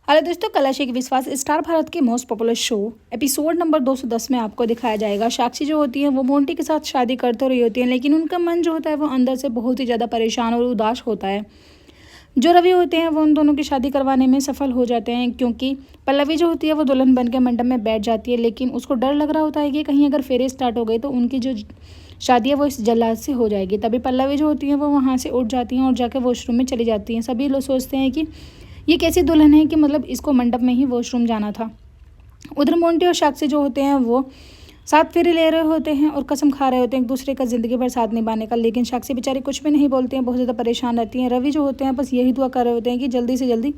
Hello दोस्तों, कलश एक विश्वास स्टार भारत के most popular show episode number 210 में आपको दिखाया जाएगा। साक्षी जो होती है वो मोंटी के साथ शादी कर तो रही होती है, लेकिन उनका मन जो होता है वो अंदर से बहुत ही ज़्यादा परेशान और उदास होता है। जो रवि होते हैं वो उन दोनों की शादी करवाने में सफल हो जाते हैं, क्योंकि पल्लवी जो होती है वो दुल्हन बन के मंडप में बैठ जाती है। लेकिन उसको डर लग रहा होता है कि कहीं अगर फेरे स्टार्ट हो गए तो उनकी जो शादी है वो इस जल्लाद से हो जाएगी। तभी पल्लवी जो होती है वो वहाँ से उठ जाती हैं और जाकर वॉशरूम में चली जाती हैं। सभी लोग सोचते हैं कि ये कैसी दुल्हन है कि मतलब इसको मंडप में ही वॉशरूम जाना था। उधर मोंटी और साक्षी जो होते हैं वो साथ फेरे ले रहे होते हैं और कसम खा रहे होते हैं एक दूसरे का ज़िंदगी भर साथ निभाने का। लेकिन साक्षी बेचारी कुछ भी नहीं बोलते हैं, बहुत ज़्यादा परेशान रहती हैं। रवि जो होते हैं बस यही दुआ कर रहे होते हैं कि जल्दी से जल्दी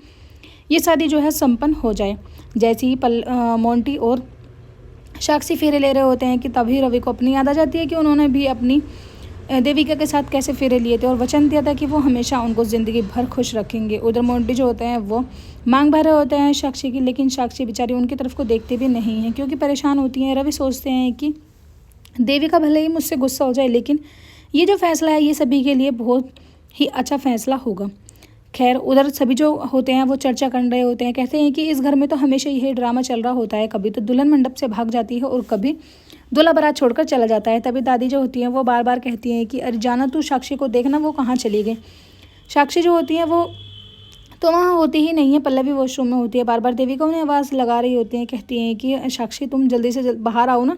ये शादी जो है संपन्न हो जाए। जैसे ही मोंटी और साक्षी फेरे ले रहे होते हैं कि तभी रवि को अपनी याद आ जाती है कि उन्होंने भी अपनी देविका के साथ कैसे फेरे लिए थे और वचन दिया था कि वो हमेशा उनको ज़िंदगी भर खुश रखेंगे। उधर मोंटी जो होते हैं वो मांग भर रहे होते हैं साक्षी की, लेकिन साक्षी बेचारी उनकी तरफ को देखते भी नहीं हैं क्योंकि परेशान होती हैं। रवि सोचते हैं कि देविका भले ही मुझसे गुस्सा हो जाए, लेकिन ये जो फैसला है ये सभी के लिए बहुत ही अच्छा फैसला होगा। खैर, उधर सभी जो होते हैं वो चर्चा कर रहे होते हैं, कहते हैं कि इस घर में तो हमेशा यही ड्रामा चल रहा होता है, कभी तो दुल्हन मंडप से भाग जाती है और कभी दूल्हा बारात छोड़कर चला जाता है। तभी दादी जो होती हैं वो बार बार कहती हैं कि अरे जाना तू साक्षी को देखना वो कहाँ चली गई। साक्षी जो होती है वो तो वहाँ होती ही नहीं है, पल्लवी वॉशरूम में होती है। बार बार देविका उन्हें आवाज़ लगा रही होती हैं, कहती हैं कि साक्षी तुम जल्दी से बाहर आओ ना,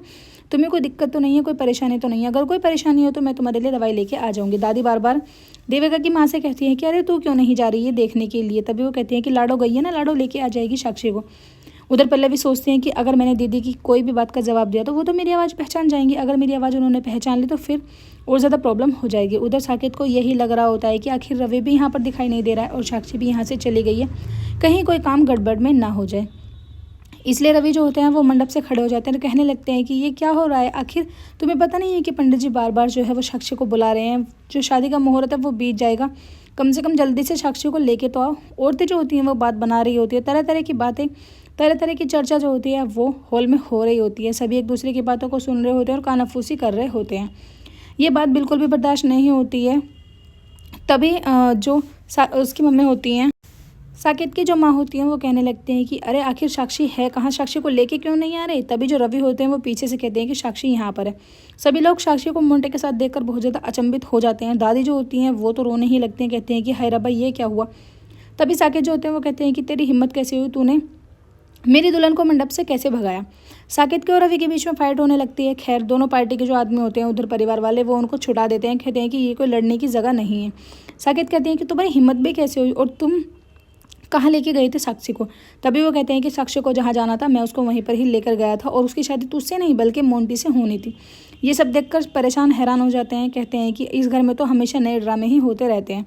तुम्हें कोई दिक्कत तो नहीं है, कोई परेशानी तो नहीं है, अगर कोई परेशानी हो तो मैं तुम्हारे लिए दवाई लेके आ जाऊँगी। दादी बार बार देविका की माँ से कहती है कि अरे तू क्यों नहीं जा रही है देखने के लिए। तभी वो कहती है कि लाडो गई है ना, लाडो लेके आ जाएगी साक्षी को। उधर पल्लवी सोचते हैं कि अगर मैंने दीदी की कोई भी बात का जवाब दिया तो वो तो मेरी आवाज़ पहचान जाएंगी, अगर मेरी आवाज़ उन्होंने पहचान ली तो फिर और ज़्यादा प्रॉब्लम हो जाएगी। उधर साकेत को यही लग रहा होता है कि आखिर रवि भी यहाँ पर दिखाई नहीं दे रहा है और साक्षी भी यहाँ से चली गई है, कहीं कोई काम गड़बड़ में ना हो जाए। इसलिए रवि जो होते हैं वो मंडप से खड़े हो जाते हैं और कहने लगते हैं कि ये क्या हो रहा है, आखिर तुम्हें पता नहीं है कि पंडित जी बार बार जो है वो साक्षी को बुला रहे हैं, जो शादी का मुहूर्त है वो बीत जाएगा, कम से कम जल्दी से साक्षी को लेके तो आओ। औरतें जो होती हैं वो बात बना रही होती है, तरह तरह की बातें, तरह तरह की चर्चा जो होती है वो हॉल में हो रही होती है। सभी एक दूसरे की बातों को सुन रहे होते हैं और कानाफूसी कर रहे होते हैं। ये बात बिल्कुल भी बर्दाश्त नहीं होती है। तभी जो उसकी मम्मी होती हैं, साकेत की जो माँ होती हैं वो कहने लगते हैं कि अरे आखिर साक्षी है कहाँ, साक्षी को लेके क्यों नहीं आ रहे। तभी जो रवि होते हैं वो पीछे से कहते हैं कि साक्षी यहाँ पर है। सभी लोग साक्षी को मोंटे के साथ देखकर बहुत ज़्यादा अचंभित हो जाते हैं। दादी जो होती हैं वो तो रोने ही लगते हैं, कहते हैं कि हाय रब्बा ये क्या हुआ। तभी साकेत जो होते हैं वो कहते हैं कि तेरी हिम्मत कैसे हुई, तूने मेरी दुल्हन को मंडप से कैसे भगाया। साकेत के और रवि के बीच में फाइट होने लगती है। खैर, दोनों पार्टी के जो आदमी होते हैं उधर परिवार वाले वो उनको छुड़ा देते हैं, कहते हैं कि ये कोई लड़ने की जगह नहीं है। साकेत कहते हैं कि तुम्हारी हिम्मत भी कैसे हुई और तुम कहाँ लेके गए थे साक्षी को। तभी वो कहते हैं कि साक्षी को जहाँ जाना था मैं उसको वहीं पर ही लेकर गया था और उसकी शादी तुझसे नहीं बल्कि मोंटी से होनी थी। ये सब देखकर परेशान हैरान हो जाते हैं, कहते हैं कि इस घर में तो हमेशा नए ड्रामे ही होते रहते हैं।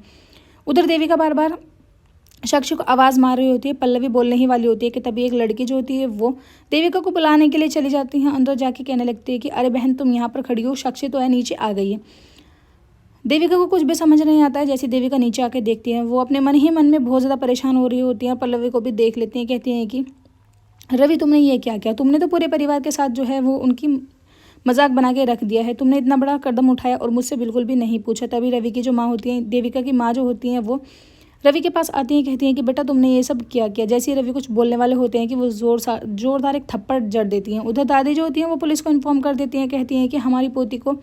उधर देविका बार बार साक्षी को आवाज़ मार रही होती है, पल्लवी बोलने ही वाली होती है कि तभी एक लड़की जो होती है वो देविका को बुलाने के लिए चली जाती हैं। अंदर जाके कहने लगती है कि अरे बहन तुम यहाँ पर खड़ी हो, साक्षी तो है नीचे आ गई है। देविका को कुछ भी समझ नहीं आता है। जैसे देविका नीचे आके देखती है वो अपने मन ही मन में बहुत ज़्यादा परेशान हो रही होती है। पल्लवी को भी देख लेती हैं, कहती हैं कि रवि तुमने ये क्या किया, तुमने तो पूरे परिवार के साथ जो है वो उनकी मजाक बना के रख दिया है, तुमने इतना बड़ा कदम उठाया और मुझसे बिल्कुल भी नहीं पूछा। तभी रवि की जो माँ होती है, देविका की माँ जो होती हैं वो रवि के पास आती हैं, कहती हैं कि बेटा तुमने ये सब क्या किया। जैसे ही रवि कुछ बोलने वाले होते हैं कि वो जोरदार एक थप्पड़ जड़ देती हैं। उधर दादी जो होती हैं वो पुलिस को इन्फॉर्म कर देती हैं, कहती हैं कि हमारी पोती को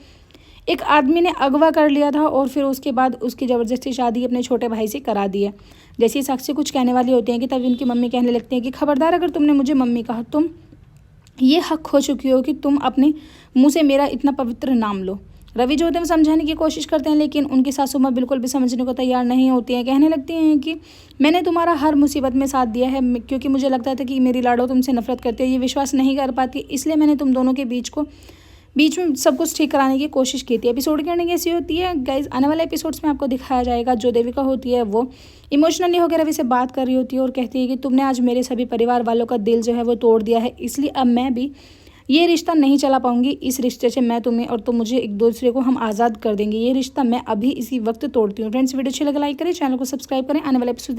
एक आदमी ने अगवा कर लिया था और फिर उसके बाद उसकी ज़बरदस्ती शादी अपने छोटे भाई से करा दी है। जैसे ही साक्षी कुछ कहने वाली होती हैं कि तभी उनकी मम्मी कहने लगती हैं कि खबरदार अगर तुमने मुझे मम्मी कहा, तुम ये हक खो चुकी हो कि तुम अपने मुँह से मेरा इतना पवित्र नाम लो। रवि जो होते हैं वो समझाने की कोशिश करते हैं, लेकिन उनकी सासू माँ बिल्कुल भी समझने को तैयार नहीं होती हैं। कहने लगती हैं कि मैंने तुम्हारा हर मुसीबत में साथ दिया है, क्योंकि मुझे लगता था कि मेरी लाडो तुमसे नफरत करती है, ये विश्वास नहीं कर पाती, इसलिए मैंने तुम दोनों के बीच में सब कुछ ठीक कराने की कोशिश की थी। एपिसोड की एंडिंग ऐसी होती है गाइज, आने वाले एपिसोड्स में आपको दिखाया जाएगा जो देविका होती है वो इमोशनली होकर रवि से बात कर रही होती है और कहती है कि तुमने आज मेरे सभी परिवार वालों का दिल जो है वो तोड़ दिया है, इसलिए अब मैं भी ये रिश्ता नहीं चला पाऊंगी। इस रिश्ते से मैं तुम्हें और तुम मुझे एक दूसरे को हम आज़ाद कर देंगे। ये रिश्ता मैं अभी इसी वक्त तोड़ती हूँ। फ्रेंड्स, वीडियो अच्छी लगे लाइक करें, चैनल को सब्सक्राइब करें, आने वाले एपिसोड